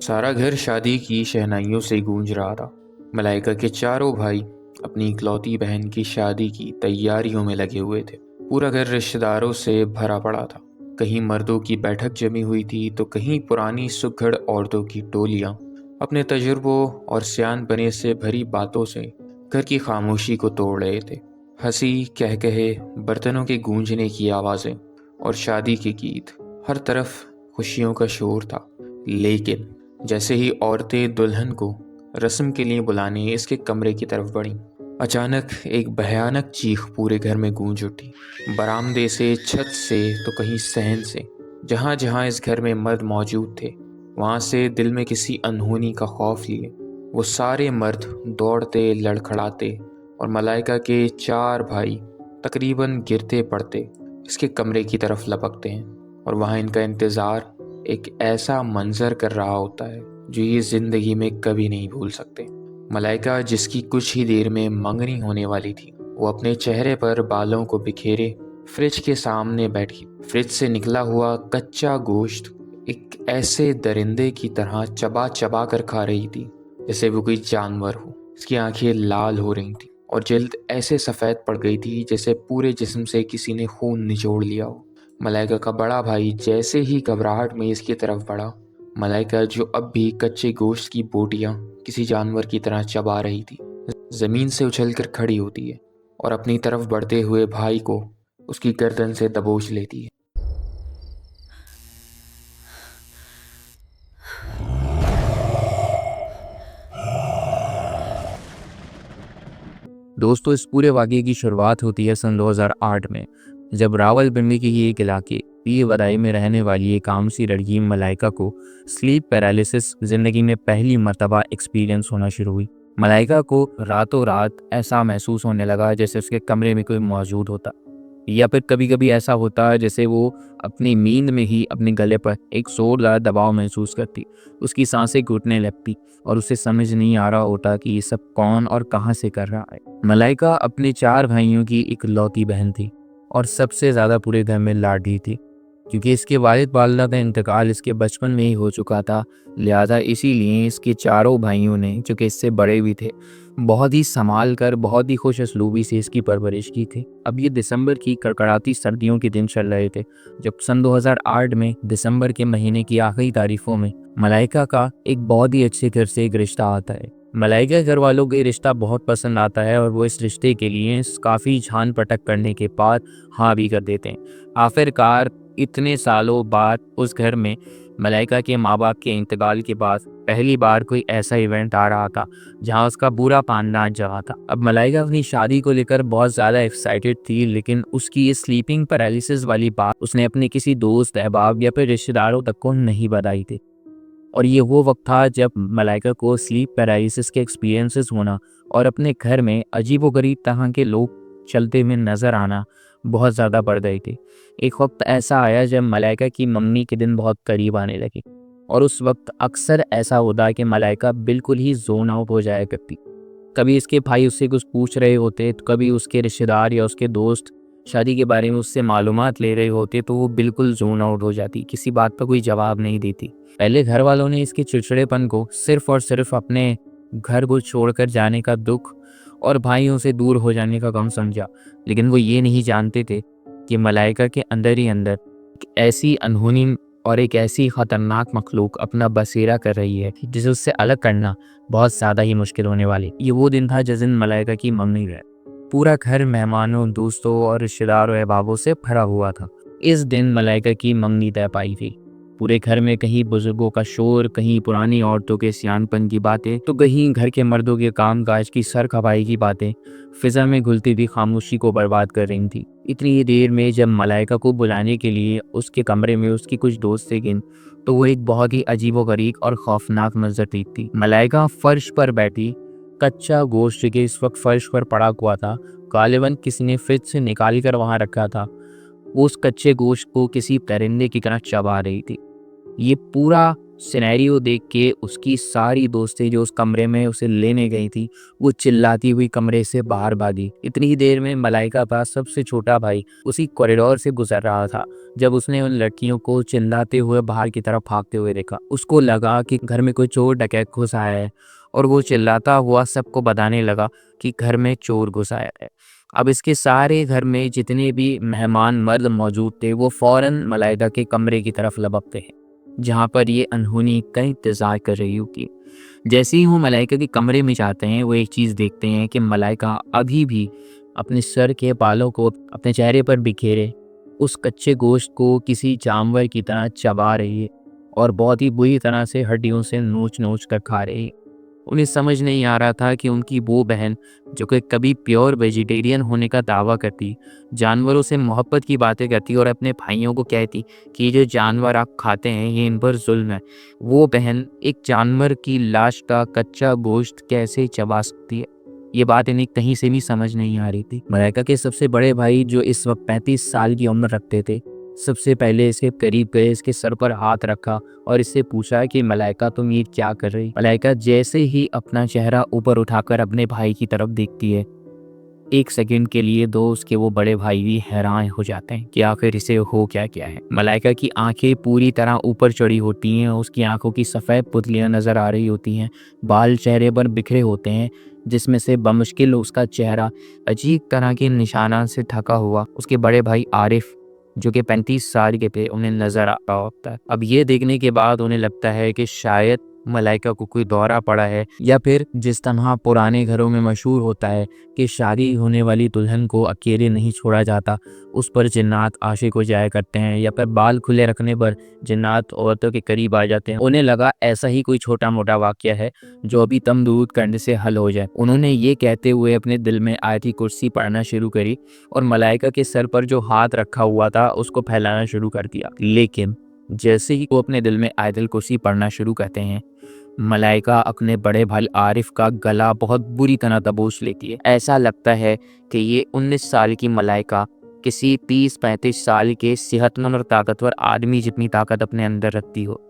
सारा घर शादी की शहनाइयों से गूंज रहा था। मलाइका के चारों भाई अपनी इकलौती बहन की शादी की तैयारियों में लगे हुए थे। पूरा घर रिश्तेदारों से भरा पड़ा था। कहीं मर्दों की बैठक जमी हुई थी तो कहीं पुरानी सुघड़ औरतों की टोलियां अपने तजुर्बों और सियानपने से भरी बातों से घर की खामोशी को तोड़ रहे थे। हंसी, कहकहे, बर्तनों के गूंजने की आवाज़ें और शादी के गीत, हर तरफ खुशियों का शोर था। लेकिन जैसे ही औरतें दुल्हन को रस्म के लिए बुलाने इसके कमरे की तरफ बढ़ीं, अचानक एक भयानक चीख पूरे घर में गूंज उठी। बरामदे से, छत से, तो कहीं सहन से। जहां जहां इस घर में मर्द मौजूद थे, वहां से दिल में किसी अनहोनी का खौफ लिए वो सारे मर्द दौड़ते, लड़खड़ाते और मलाइका के चार भाई तकरीबन गिरते पड़ते इसके कमरे की तरफ लपकते हैं। और वहाँ इनका इंतज़ार एक ऐसा मंजर कर रहा होता है जो ये ज़िंदगी में कभी नहीं भूल सकते। मलाइका, जिसकी कुछ ही देर में मंगनी होने वाली थी, वो अपने चेहरे पर बालों को बिखेरे फ्रिज के सामने बैठी फ्रिज से निकला हुआ कच्चा गोश्त एक ऐसे दरिंदे की तरह चबा चबा कर खा रही थी जैसे वो कोई जानवर हो। इसकी आंखें लाल हो रही थी और जल्द ऐसे सफ़ेद पड़ गई थी जैसे पूरे जिस्म से किसी ने खून निचोड़ लिया हो। मलाइका का बड़ा भाई जैसे ही घबराहट में इसकी तरफ बढ़ा, मलाइका जो अब भी कच्चे गोश्त की बोटियां किसी जानवर की तरह चबा रही थी, ज़मीन से उछलकर खड़ी होती है और अपनी तरफ बढ़ते हुए भाई को उसकी गर्दन से दबोच लेती है। दोस्तों, इस पूरे वाक़ये की शुरुआत होती है सन 2008 में, जब रावलपिंडी के ही एक इलाके पीर बदाई में रहने वाली एक आम सी लड़की मलाइका को स्लीप पैरालिसिस ज़िंदगी में पहली मर्तबा एक्सपीरियंस होना शुरू हुई। मलाइका को रातों रात ऐसा महसूस होने लगा जैसे उसके कमरे में कोई मौजूद होता, या फिर कभी कभी ऐसा होता जैसे वो अपनी नींद में ही अपने गले पर एक जोरदार दबाव महसूस करती। उसकी सांसें घुटने लगती और उसे समझ नहीं आ रहा होता कि ये सब कौन और कहाँ से कर रहा है। मलाइका अपने चार भाइयों की इकलौती बहन थी और सबसे ज़्यादा पूरे घर में लाडली थी। क्योंकि इसके वालिद वालिदा का इंतकाल इसके बचपन में ही हो चुका था, लिहाजा इसीलिए इसके चारों भाइयों ने, जो कि इससे बड़े भी थे, बहुत ही संभाल कर, बहुत ही खुश असलूबी से इसकी परवरिश की थी। अब ये दिसंबर की कड़कड़ाती सर्दियों के दिन चल रहे थे जब सन 2008 में दिसंबर के महीने की आखिरी तारीखों में मलाइका का एक बहुत ही अच्छे घर से एक रिश्ता आता है। मलाइका घर वालों को ये रिश्ता बहुत पसंद आता है और वो इस रिश्ते के लिए काफ़ी छान पटक करने के बाद हाँ भी कर देते हैं। आखिरकार इतने सालों बाद उस घर में मलाइका के माँ बाप के इंतकाल के बाद पहली बार कोई ऐसा इवेंट आ रहा था जहां उसका पूरा खानदान जमा था। अब मलाइका अपनी शादी को लेकर बहुत ज़्यादा एक्साइटेड थी, लेकिन उसकी ये स्लीपिंग पैरालिसिस वाली बात उसने अपने किसी दोस्त, अहबाब या फिर रिश्तेदारों तक को नहीं बताई थी। और ये वो वक्त था जब मलाइका को स्लीप पैरालिसिस के एक्सपीरियंसेस होना और अपने घर में अजीबोगरीब तरह के लोग चलते हुए नज़र आना बहुत ज़्यादा बढ़ गई थी। एक वक्त ऐसा आया जब मलाइका की मम्मी के दिन बहुत करीब आने लगे और उस वक्त अक्सर ऐसा होता कि मलाइका बिल्कुल ही जोन आउट हो जाया करती। कभी इसके भाई उससे कुछ पूछ रहे होते, तो कभी उसके रिश्तेदार या उसके दोस्त शादी के बारे में उससे मालूमात ले रहे होते, तो वो बिल्कुल जोन आउट हो जाती, किसी बात पर कोई जवाब नहीं देती। पहले घर वालों ने इसके चिड़चिड़ेपन को सिर्फ और सिर्फ अपने घर को छोड़कर जाने का दुख और भाइयों से दूर हो जाने का गम समझा, लेकिन वो ये नहीं जानते थे कि मलाइका के अंदर ही अंदर एक ऐसी अनहोनी और एक ऐसी ख़तरनाक मखलूक अपना बसेरा कर रही है जिसे उससे अलग करना बहुत ज़्यादा ही मुश्किल होने वाली। ये वो दिन था जिस दिन मलाइका की मंगनी रहे। पूरा घर मेहमानों, दोस्तों और रिश्तेदारों अहबाबों से भरा हुआ था। इस दिन मलाइका की मंगनी तय पाई थी। पूरे घर में कहीं बुजुर्गों का शोर, कहीं पुरानी औरतों के सियानपन की बातें, तो कहीं घर के मर्दों के कामकाज की सर खपाई की बातें फिजा में घुलती हुई खामोशी को बर्बाद कर रही थी। इतनी ही देर में जब मलाइका को बुलाने के लिए उसके कमरे में उसकी कुछ दोस्त थे गिन, तो वो एक बहुत ही अजीबोगरीब और खौफनाक मंजर देखती। मलाइका फर्श पर बैठी, कच्चा गोश्त के इस वक्त फर्श पर पड़ा हुआ था, गालिबन किसी ने फ्रिज से निकाल कर वहाँ रखा था, वो उस कच्चे गोश्त को किसी परिंदे की तरह चबा रही थी। ये पूरा सिनेरियो देख के उसकी सारी दोस्तें जो उस कमरे में उसे लेने गई थी वो चिल्लाती हुई कमरे से बाहर भागी। इतनी ही देर में मलाइका का सबसे छोटा भाई उसी कॉरिडोर से गुजर रहा था जब उसने उन लड़कियों को चिल्लाते हुए बाहर की तरफ भागते हुए देखा। उसको लगा कि घर में कोई चोर डकैत घुस आया है और वो चिल्लाता हुआ सबको बताने लगा कि घर में चोर घुस आया है। अब इसके सारे घर में जितने भी मेहमान मर्द मौजूद थे वो फौरन मलाइका के कमरे की तरफ लपकते हैं जहाँ पर ये अनहोनी का इंतज़ार कर रही होती। जैसे ही वो मलाइका के कमरे में जाते हैं वो एक चीज़ देखते हैं कि मलाइका अभी भी अपने सर के बालों को अपने चेहरे पर बिखेरे उस कच्चे गोश्त को किसी जानवर की तरह चबा रही है और बहुत ही बुरी तरह से हड्डियों से नोच नोच कर खा रही है। उन्हें समझ नहीं आ रहा था कि उनकी वो बहन जो कि कभी प्योर वेजिटेरियन होने का दावा करती, जानवरों से मोहब्बत की बातें करती और अपने भाइयों को कहती कि ये जो जानवर आप खाते हैं ये इन पर जुल्म है, वो बहन एक जानवर की लाश का कच्चा गोश्त कैसे चबा सकती है। ये बात इन्हें कहीं से भी समझ नहीं आ रही थी। मलाइका के सबसे बड़े भाई जो इस वक्त 35 साल की उम्र रखते थे सबसे पहले इसके करीब गए, इसके सर पर हाथ रखा और इससे पूछा कि मलाइका तुम ये क्या कर रही। मलाइका जैसे ही अपना चेहरा ऊपर उठाकर अपने भाई की तरफ देखती है, एक सेकंड के लिए दोस्त के वो बड़े भाई भी हैरान हो जाते हैं कि आखिर इसे हो क्या क्या है। मलाइका की आंखें पूरी तरह ऊपर चढ़ी होती हैं, उसकी आंखों की सफ़ेद पुतलियां नज़र आ रही होती हैं, बाल चेहरे पर बिखरे होते हैं जिसमें से बमुश्किल उसका चेहरा अजीब तरह के निशाना से ढका हुआ उसके बड़े भाई आरिफ जो कि 35 साल के थे उन्हें नज़र आ रहा होता है। अब ये देखने के बाद उन्हें लगता है कि शायद मलाइका को कोई दौरा पड़ा है या फिर जिस तरह पुराने घरों में मशहूर होता है कि शादी होने वाली दुल्हन को अकेले नहीं छोड़ा जाता, उस पर जिन्नात आशिक हो जाया करते हैं या फिर बाल खुले रखने पर जिन्नात औरतों के करीब आ जाते हैं। उन्हें लगा ऐसा ही कोई छोटा मोटा वाक़या है जो अभी दम दूध करने से हल हो जाए। उन्होंने ये कहते हुए अपने दिल में आयती कुर्सी पढ़ना शुरू करी और मलाइका के सर पर जो हाथ रखा हुआ था उसको फैलाना शुरू कर दिया। लेकिन जैसे ही वो अपने दिल में आयतल कुर्सी पढ़ना शुरू करते हैं, मलाइका अपने बड़े भाई आरिफ का गला बहुत बुरी तरह दबोच लेती है। ऐसा लगता है कि ये 19 साल की मलाइका किसी 30-35 साल के सेहतमंद और ताकतवर आदमी जितनी ताकत अपने अंदर रखती हो।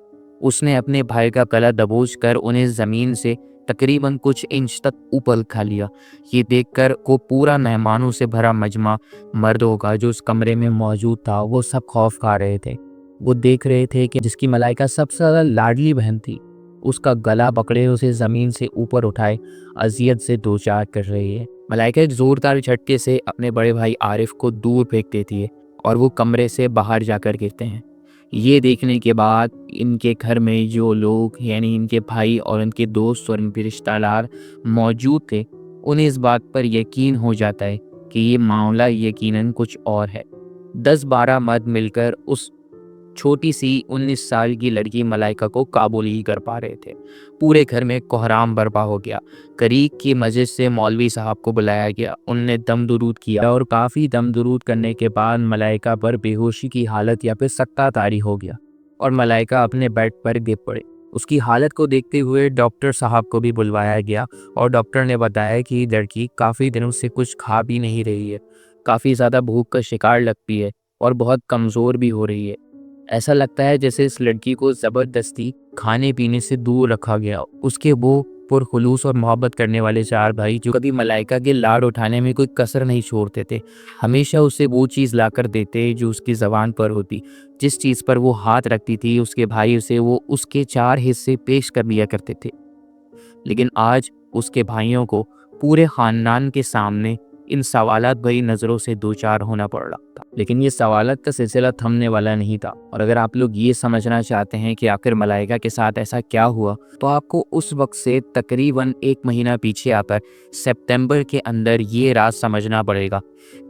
उसने अपने भाई का गला दबोच कर उन्हें ज़मीन से तकरीबन कुछ इंच तक ऊपर उठा लिया। ये देखकर को पूरा मेहमानों से भरा मजमा मर्दों का जो उस कमरे में मौजूद था वो सब खौफ खा रहे थे। वो देख रहे थे कि जिसकी मलाइका सबसे ज़्यादा लाडली बहन थी उसका गला पकड़े उसे ज़मीन से ऊपर उठाए अजियत से दो चार कर रही है। मलाइका एक ज़ोरदार झटके से अपने बड़े भाई आरिफ को दूर फेंक देती है और वो कमरे से बाहर जाकर गिरते हैं। ये देखने के बाद इनके घर में जो लोग यानी इनके भाई और इनके दोस्त और इनके रिश्तेदार मौजूद थे उन्हें इस बात पर यकीन हो जाता है कि ये मामला यकीनन कुछ और है। 10-12 मर्द मिलकर उस छोटी सी 19 साल की लड़की मलाइका को काबू नहीं कर पा रहे थे। पूरे घर में कोहराम बर्पा हो गया। करीब की मस्जिद से मौलवी साहब को बुलाया गया। उनने दम दुरूद किया और काफ़ी दम दुरूद करने के बाद मलाइका पर बेहोशी की हालत या फिर सक्का तारी हो गया और मलाइका अपने बेड पर गिर पड़े। उसकी हालत को देखते हुए डॉक्टर साहब को भी बुलवाया गया और डॉक्टर ने बताया कि लड़की काफ़ी दिनों से कुछ खा भी नहीं रही है, काफ़ी ज़्यादा भूख का शिकार लगती है और बहुत कमज़ोर भी हो रही है। ऐसा लगता है जैसे इस लड़की को ज़बरदस्ती खाने पीने से दूर रखा गया। उसके वो पुरखुलूस और मोहब्बत करने वाले 4 भाई जो कभी मलाइका के लाड उठाने में कोई कसर नहीं छोड़ते थे, हमेशा उसे वो चीज़ लाकर देते जो उसकी ज़बान पर होती। जिस चीज़ पर वो हाथ रखती थी उसके भाई उसे वो उसके 4 हिस्से पेश कर दिया करते थे। लेकिन आज उसके भाइयों को पूरे ख़ानदान के सामने इन सवालात भरी नज़रों से दो चार होना पड़ रहा था। लेकिन ये सवालात का सिलसिला थमने वाला नहीं था और अगर आप लोग ये समझना चाहते हैं कि आखिर मलाइका के साथ ऐसा क्या हुआ तो आपको उस वक्त से तकरीबन 1 महीना पीछे आकर सितंबर के अंदर ये राज समझना पड़ेगा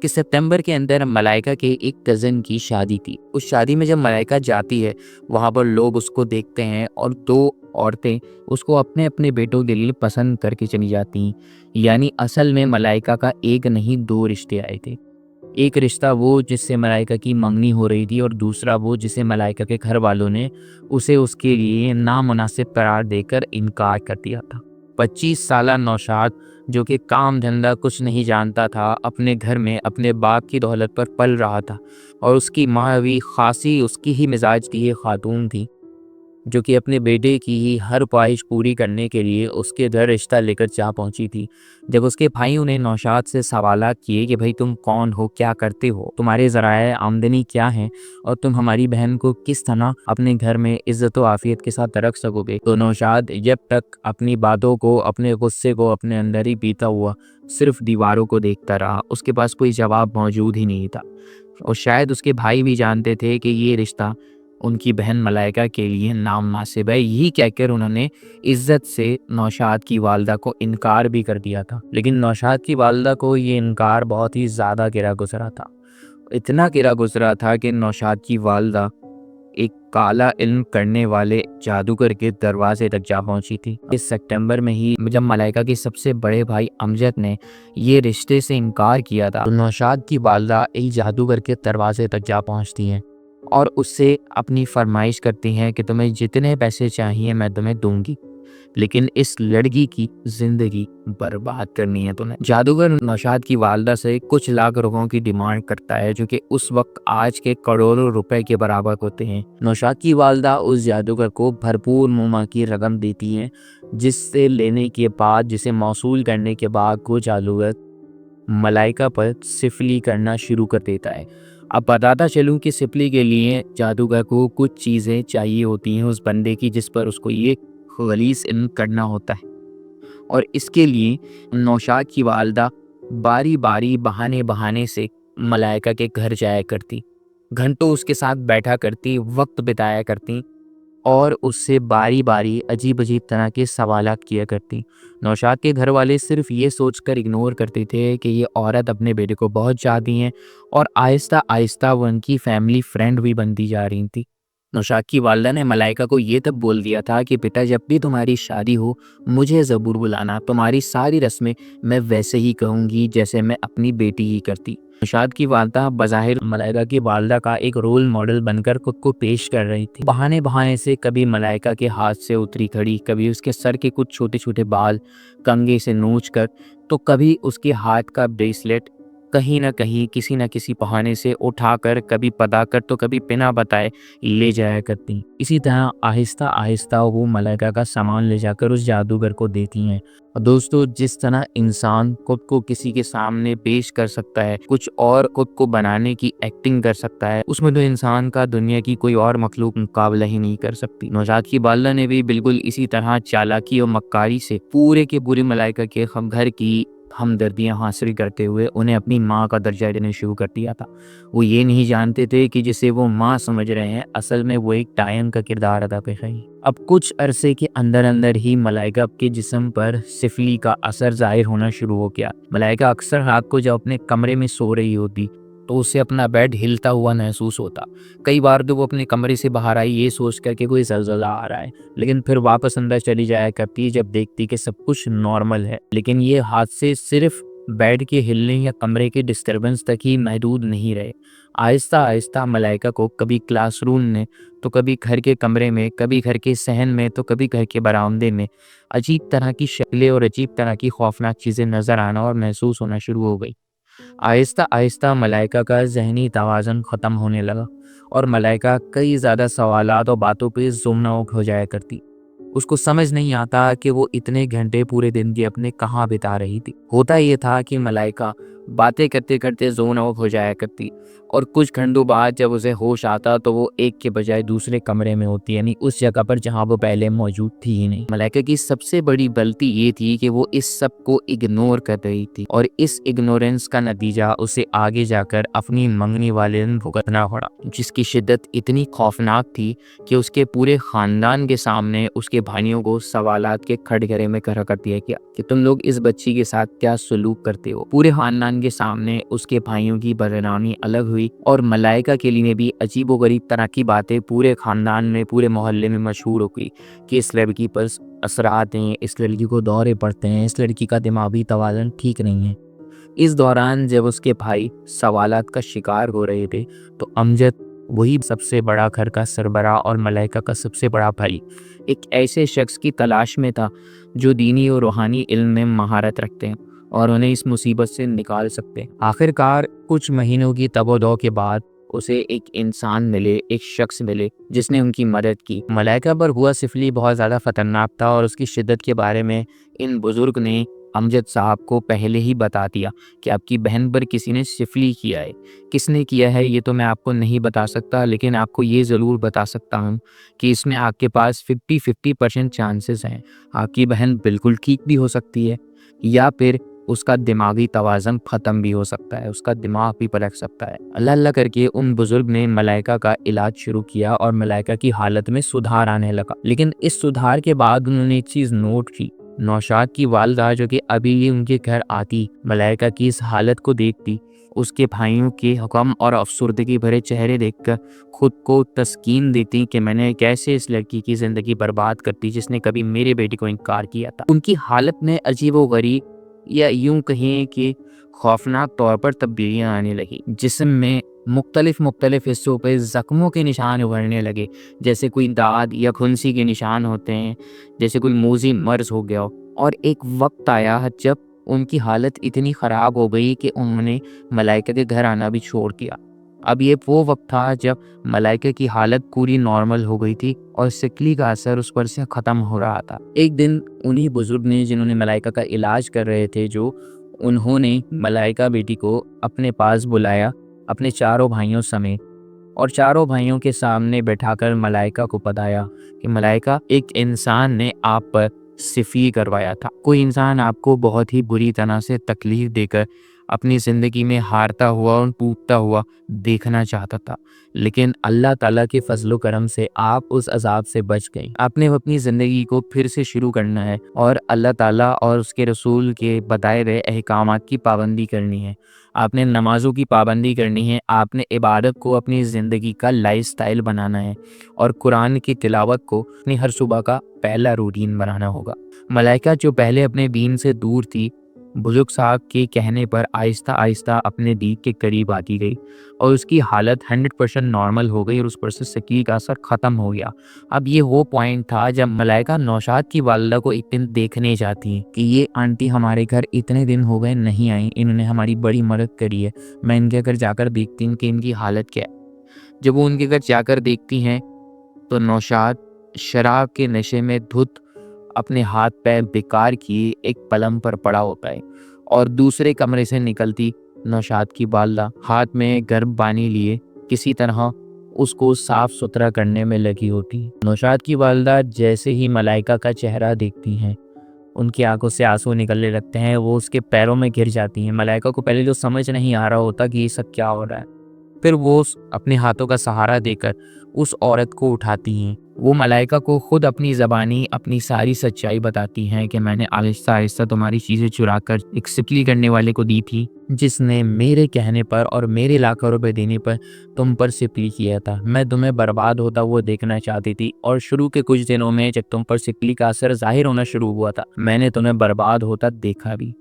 कि सितंबर के अंदर मलाइका के एक कज़न की शादी थी। उस शादी में जब मलाइका जाती है वहाँ पर लोग उसको देखते हैं और 2 औरतें उसको अपने अपने बेटों के लिए पसंद करके चली जाती हैं। यानी असल में मलाइका का एक नहीं 2 रिश्ते आए थे। एक रिश्ता वो जिससे मलाइका की मंगनी हो रही थी और दूसरा वो जिसे मलाइका के घर वालों ने उसे उसके लिए नामुनासिब करार देकर इनकार कर दिया था। 25 साला नौशाद जो कि काम धंधा कुछ नहीं जानता था, अपने घर में अपने बाप की दौलत पर पल रहा था और उसकी माँ भी खासी उसकी ही मिजाज की ये खातून थी। جو کہ اپنے بیٹے کی ہی ہر خواہش پوری کرنے کے لیے اس کے گھر رشتہ لے کر جا پہنچی تھی۔ جب اس کے بھائیوں نے نوشاد سے سوالات کیے کہ بھائی تم کون ہو، کیا کرتے ہو، تمہارے ذرائع آمدنی کیا ہیں اور تم ہماری بہن کو کس طرح اپنے گھر میں عزت و عافیت کے ساتھ رکھ سکو گے، تو نوشاد جب تک اپنی باتوں کو، اپنے غصے کو اپنے اندر ہی پیتا ہوا صرف دیواروں کو دیکھتا رہا۔ اس کے پاس کوئی جواب موجود ہی نہیں تھا، اور شاید اس کے بھائی بھی جانتے تھے کہ یہ رشتہ ان کی بہن ملائکہ کے لیے نامناسب ہے، یہی کہہ کر انہوں نے عزت سے نوشاد کی والدہ کو انکار بھی کر دیا تھا۔ لیکن نوشاد کی والدہ کو یہ انکار بہت ہی زیادہ گرا گزرا تھا، اتنا گرا گزرا تھا کہ نوشاد کی والدہ ایک کالا علم کرنے والے جادوگر کے دروازے تک جا پہنچی تھی۔ اس سپٹمبر میں ہی جب ملائکہ کے سب سے بڑے بھائی امجد نے یہ رشتے سے انکار کیا تھا، تو نوشاد کی والدہ ایک جادوگر کے دروازے تک جا پہنچتی ہیں اور اس سے اپنی فرمائش کرتی ہیں کہ تمہیں جتنے پیسے چاہیے میں تمہیں دوں گی، لیکن اس لڑکی کی زندگی برباد کرنی ہے تمہیں۔ جادوگر نوشاد کی والدہ سے کچھ لاکھ روپوں کی ڈیمانڈ کرتا ہے، جو کہ اس وقت آج کے کروڑوں روپے کے برابر ہوتے ہیں۔ نوشاد کی والدہ اس جادوگر کو بھرپور مما کی رقم دیتی ہیں، جس سے لینے کے بعد، جسے موصول کرنے کے بعد وہ جادوگر ملائکہ پر سفلی کرنا شروع کر دیتا ہے۔ اب بتاتا چلوں کہ سفلی کے لیے جادوگر کو کچھ چیزیں چاہیے ہوتی ہیں اس بندے کی، جس پر اس کو یہ غلیظ علم کرنا ہوتا ہے، اور اس کے لیے نوشاد کی والدہ باری باری بہانے سے ملائکہ کے گھر جایا کرتی، گھنٹوں اس کے ساتھ بیٹھا کرتی، وقت بتایا کرتی، اور اس سے باری باری عجیب طرح کے سوالات کیا کرتی۔ نوشاد کے گھر والے صرف یہ سوچ کر اگنور کرتے تھے کہ یہ عورت اپنے بیٹے کو بہت چاہتی ہیں، اور آہستہ آہستہ وہ ان کی فیملی فرینڈ بھی بنتی جا رہی تھی۔ نوشاد کی والدہ نے ملائکہ کو یہ تب بول دیا تھا کہ بیٹا جب بھی تمہاری شادی ہو مجھے ضرور بلانا، تمہاری ساری رسمیں میں ویسے ہی کہوں گی جیسے میں اپنی بیٹی ہی کرتی۔ نوشاد کی والدہ بظاہر ملائکہ کی والدہ کا ایک رول ماڈل بن کر خود کو پیش کر رہی تھی۔ بہانے سے کبھی ملائکہ کے ہاتھ سے اتری کھڑی، کبھی اس کے سر کے کچھ چھوٹے چھوٹے بال کنگھے سے نوچ کر، تو کبھی اس کے ہاتھ کا بریسلیٹ کہیں نہ کہیں کسی نہ کسی بہانے سے اٹھا کر، کبھی بتا کر تو کبھی بنا بتائے لے جایا کرتی۔ اسی طرح آہستہ آہستہ وہ ملائکہ کا سامان لے جا کر اس جادوگر کو دیتی ہیں۔ اور دوستو، جس طرح انسان خود کو کسی کے سامنے پیش کر سکتا ہے، کچھ اور خود کو بنانے کی ایکٹنگ کر سکتا ہے، اس میں تو انسان کا دنیا کی کوئی اور مخلوق مقابلہ ہی نہیں کر سکتی۔ نوشاد کی والدہ نے بھی بالکل اسی طرح چالاکی اور مکاری سے پورے کے پورے ملائکہ کے گھر کی ہمدردیاں حاصل کرتے ہوئے انہیں اپنی ماں کا درجہ دینا شروع کر دیا تھا۔ وہ یہ نہیں جانتے تھے کہ جسے وہ ماں سمجھ رہے ہیں اصل میں وہ ایک ٹائم کا کردار ادا کر رہی۔ اب کچھ عرصے کے اندر ہی ملائکہ کے جسم پر سفلی کا اثر ظاہر ہونا شروع ہو گیا۔ ملائکہ اکثر رات کو جب اپنے کمرے میں سو رہی ہوتی تو اسے اپنا بیڈ ہلتا ہوا محسوس ہوتا۔ کئی بار تو وہ اپنے کمرے سے باہر آئی یہ سوچ کر کہ کوئی زلزلہ آ رہا ہے، لیکن پھر واپس اندر چلی جایا کرتی جب دیکھتی کہ سب کچھ نارمل ہے۔ لیکن یہ حادثے صرف بیڈ کے ہلنے یا کمرے کے ڈسٹربنس تک ہی محدود نہیں رہے۔ آہستہ آہستہ ملائکہ کو کبھی کلاس روم میں تو کبھی گھر کے کمرے میں، کبھی گھر کے صحن میں تو کبھی گھر کے برآمدے میں عجیب طرح کی شکلیں اور عجیب طرح کی خوفناک چیزیں نظر آنا اور محسوس ہونا شروع ہو گئی۔ آہستہ آہستہ ملائکہ کا ذہنی توازن ختم ہونے لگا، اور ملائکہ کئی زیادہ سوالات اور باتوں پہ ذوقناک ہو جایا کرتی۔ اس کو سمجھ نہیں آتا کہ وہ اتنے گھنٹے پورے دن کے اپنے کہاں بتا رہی تھی۔ ہوتا یہ تھا کہ ملائکہ باتیں کرتے کرتے ذوقناک ہو جایا کرتی، اور کچھ گھنٹوں بعد جب اسے ہوش آتا تو وہ ایک کے بجائے دوسرے کمرے میں ہوتی، یعنی اس جگہ پر جہاں وہ پہلے موجود تھی ہی نہیں۔ ملائکہ کی سب سے بڑی غلطی یہ تھی کہ وہ اس سب کو اگنور کر رہی تھی، اور اس اگنورنس کا نتیجہ اسے آگے جا کر اپنی منگنی والے دن بھگتنا پڑا، جس کی شدت اتنی خوفناک تھی کہ اس کے پورے خاندان کے سامنے اس کے بھائیوں کو سوالات کے کھڑگھرے میں کھڑا کر دیا گیا کہ تم لوگ اس بچی کے ساتھ کیا سلوک کرتے ہو۔ پورے خاندان کے سامنے اس کے بھائیوں کی بدنامی الگ ہوئی، اور ملائکہ کے لیے بھی عجیب و غریب طرح کی باتیں پورے خاندان میں، پورے محلے میں مشہور ہو گئی کہ اس لڑکی پر اثرات ہیں، اس لڑکی کو دورے پڑتے ہیں، اس لڑکی کا دماغی توازن ٹھیک نہیں ہے۔ اس دوران جب اس کے بھائی سوالات کا شکار ہو رہے تھے تو امجد، وہی سب سے بڑا گھر کا سربراہ اور ملائکہ کا سب سے بڑا بھائی، ایک ایسے شخص کی تلاش میں تھا جو دینی اور روحانی علم میں مہارت رکھتے ہیں اور انہیں اس مصیبت سے نکال سکتے ہیں۔ آخر کار کچھ مہینوں کی تب و دو کے بعد اسے ایک انسان ملے، ایک شخص ملے جس نے ان کی مدد کی۔ ملائکہ پر ہوا سفلی بہت زیادہ خطرناک تھا اور اس کی شدت کے بارے میں ان بزرگ نے امجد صاحب کو پہلے ہی بتا دیا کہ آپ کی بہن پر کسی نے سفلی کیا ہے۔ کس نے کیا ہے یہ تو میں آپ کو نہیں بتا سکتا، لیکن آپ کو یہ ضرور بتا سکتا ہوں کہ اس میں آپ کے پاس 50% چانسز ہیں۔ آپ کی بہن بالکل ٹھیک بھی ہو سکتی ہے یا پھر اس کا دماغی توازن ختم بھی ہو سکتا ہے، اس کا دماغ بھی پلٹ سکتا ہے۔ اللہ اللہ کر کے ان بزرگ نے ملائکہ کا علاج شروع کیا اور ملائکہ کی حالت میں سدھار آنے لگا۔ لیکن اس سدھار کے بعد انہوں نے ایک چیز نوٹ کی۔ نوشاد کی والدہ جو کہ ابھی ان کے گھر آتی، ملائکہ کی اس حالت کو دیکھتی، اس کے بھائیوں کے غم اور افسردگی بھرے چہرے دیکھ کر خود کو تسکین دیتی کہ میں نے کیسے اس لڑکی کی زندگی برباد کرتی جس نے کبھی میرے بیٹے کو انکار کیا تھا۔ ان کی حالت میں عجیب و غریب یا یوں کہیں کہ خوفناک طور پر تبدیلیاں آنے لگی۔ جسم میں مختلف حصوں پہ زخموں کے نشان ابھرنے لگے، جیسے کوئی داد یا کھنسی کے نشان ہوتے ہیں، جیسے کوئی موذی مرض ہو گیا ہو۔ اور ایک وقت آیا جب ان کی حالت اتنی خراب ہو گئی کہ انہوں نے ملائکہ کے گھر آنا بھی چھوڑ دیا۔ اب یہ وہ وقت تھا جب ملائکہ کی حالت پوری نارمل ہو گئی تھی اور سکلی کا اثر اس پر سے ختم ہو رہا تھا۔ ایک دن انہی بزرگ نے جنہوں نے ملائکہ کا علاج کر رہے تھے، انہوں نے ملائکہ بیٹی کو اپنے پاس بلایا اپنے چاروں بھائیوں سمیت، اور چاروں بھائیوں کے سامنے بیٹھا کر ملائکہ کو بتایا کہ ملائکہ، ایک انسان نے آپ پر سفلی کروایا تھا۔ کوئی انسان آپ کو بہت ہی بری طرح سے تکلیف دے کر اپنی زندگی میں ہارتا ہوا اور ٹوٹتا ہوا دیکھنا چاہتا تھا، لیکن اللہ تعالیٰ کے فضل و کرم سے آپ اس عذاب سے بچ گئی۔ آپ نے اپنی زندگی کو پھر سے شروع کرنا ہے اور اللہ تعالیٰ اور اس کے رسول کے بتائے گئے احکامات کی پابندی کرنی ہے۔ آپ نے نمازوں کی پابندی کرنی ہے، آپ نے عبادت کو اپنی زندگی کا لائف سٹائل بنانا ہے اور قرآن کی تلاوت کو اپنی ہر صبح کا پہلا روٹین بنانا ہوگا۔ ملائکہ جو پہلے اپنے دین سے دور تھی، بزرگ صاحب کے کہنے پر آہستہ آہستہ اپنے دین کے قریب آتی گئی اور اس کی حالت 100% نارمل ہو گئی اور اس پر سے سکلی کا اثر ختم ہو گیا۔ اب یہ وہ پوائنٹ تھا جب ملائکہ نوشاد کی والدہ کو ایک دن دیکھنے جاتی ہیں کہ یہ آنٹی ہمارے گھر اتنے دن ہو گئے نہیں آئیں، انہوں نے ہماری بڑی مدد کری ہے، میں ان کے گھر جا کر دیکھتی ہوں کہ ان کی حالت کیا ہے۔ جب وہ ان کے گھر جا کر دیکھتی ہیں تو نوشاد شراب کے نشے میں دھت اپنے ہاتھ پیر بیکار کیے ایک پلنگ پر پڑا ہوتا ہے اور دوسرے کمرے سے نکلتی نوشاد کی والدہ ہاتھ میں گرم پانی لیے کسی طرح اس کو صاف ستھرا کرنے میں لگی ہوتی۔ نوشاد کی والدہ جیسے ہی ملائکہ کا چہرہ دیکھتی ہیں، ان کی آنکھوں سے آنسو نکلنے لگتے ہیں، وہ اس کے پیروں میں گر جاتی ہیں۔ ملائکہ کو پہلے جو سمجھ نہیں آ رہا ہوتا کہ یہ سب کیا ہو رہا ہے، پھر وہ اپنے ہاتھوں کا سہارا دے کر اس عورت کو اٹھاتی ہیں۔ وہ ملائکہ کو خود اپنی زبانی اپنی ساری سچائی بتاتی ہیں کہ میں نے آہستہ آہستہ تمہاری چیزیں چرا کر ایک سکلی کرنے والے کو دی تھی جس نے میرے کہنے پر اور میرے لاکھوں روپے دینے پر تم پر سکلی کیا تھا۔ میں تمہیں برباد ہوتا وہ دیکھنا چاہتی تھی اور شروع کے کچھ دنوں میں جب تم پر سکلی کا اثر ظاہر ہونا شروع ہوا تھا، میں نے تمہیں برباد ہوتا دیکھا بھی،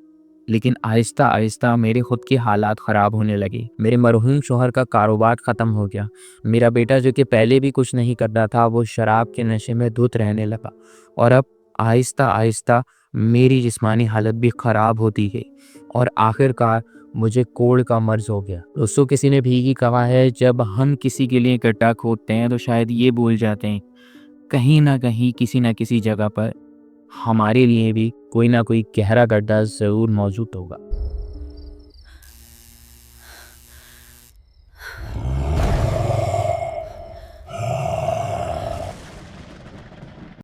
لیکن آہستہ آہستہ میرے خود کے حالات خراب ہونے لگے۔ میرے مرحوم شوہر کا کاروبار ختم ہو گیا، میرا بیٹا جو کہ پہلے بھی کچھ نہیں کرتا تھا وہ شراب کے نشے میں دھت رہنے لگا، اور اب آہستہ آہستہ میری جسمانی حالت بھی خراب ہوتی گئی اور آخر کار مجھے کوڑ کا مرض ہو گیا۔ دوستوں، کسی نے بھی کہا ہے جب ہم کسی کے لیے گڈھا کھودتے ہیں تو شاید یہ بھول جاتے ہیں کہیں نہ کہیں کسی نہ کسی جگہ پر ہمارے لیے بھی کوئی نہ کوئی گہرا گڈھا ضرور موجود ہوگا۔